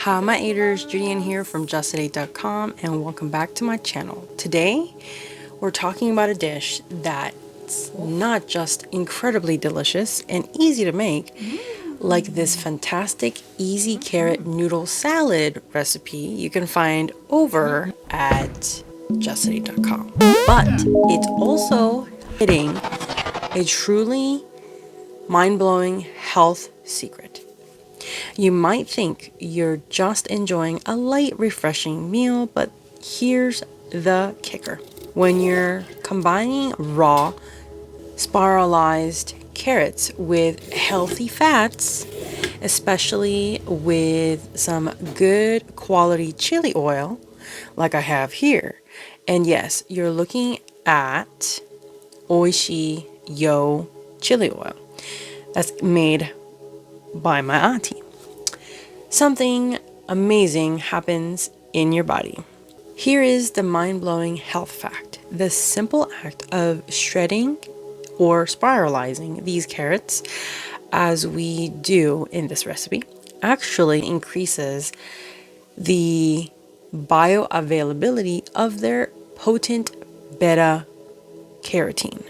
Hi my eaters, Julian here from justtoday.com and welcome back to my channel. Today we're talking about a dish that's not just incredibly delicious and easy to make, like this fantastic easy carrot noodle salad recipe you can find over at justtoday.com. But it's also hitting a truly mind-blowing health secret. You might think you're just enjoying a light, refreshing meal, but here's the kicker. When you're combining raw, spiralized carrots with healthy fats, especially with some good quality chili oil, like I have here, and yes, you're looking at Oishii chili oil that's made by my auntie. Something amazing happens in your body. Here is the mind-blowing health fact. The simple act of shredding or spiralizing these carrots, as we do in this recipe, actually increases the bioavailability of their potent beta carotene.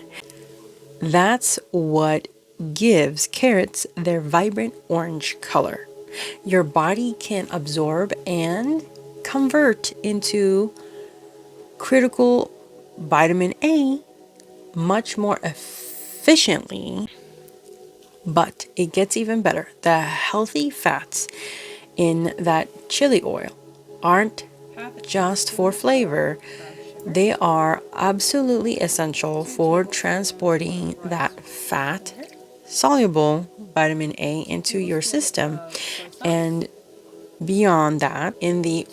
That's what gives carrots their vibrant orange color. Your body can absorb and convert into critical vitamin A much more efficiently. But it gets even better. The healthy fats in that chili oil aren't just for flavor. They are absolutely essential for transporting that fat soluble vitamin A into your system. And beyond that, in the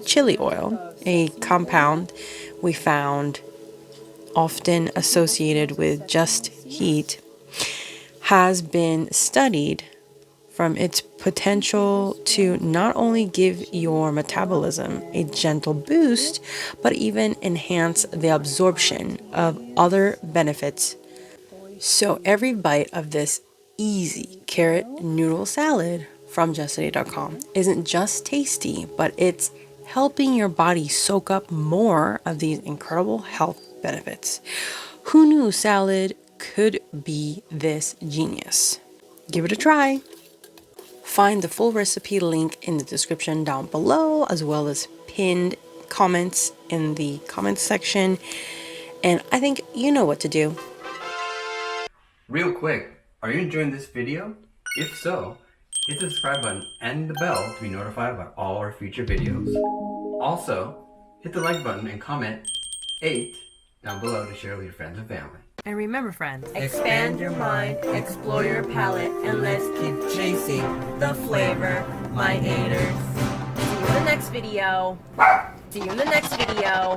chili oil, a compound we found often associated with just heat, has been studied from its potential to not only give your metabolism a gentle boost, but even enhance the absorption of other benefits. So every bite of this easy carrot noodle salad from justtoday.com isn't just tasty, but it's helping your body soak up more of these incredible health benefits. Who knew salad could be this genius? Give it a try. Find the full recipe link in the description down below, as well as pinned comments in the comments section. And I think you know what to do. Real quick, are you enjoying this video? If so, hit the subscribe button and the bell to be notified about all our future videos. Also, hit the like button and comment 8 down below to share with your friends and family. And remember, friends, Expand your mind, explore your palate, and let's keep chasing the flavor, my haters. see you in the next video. See you in the next video.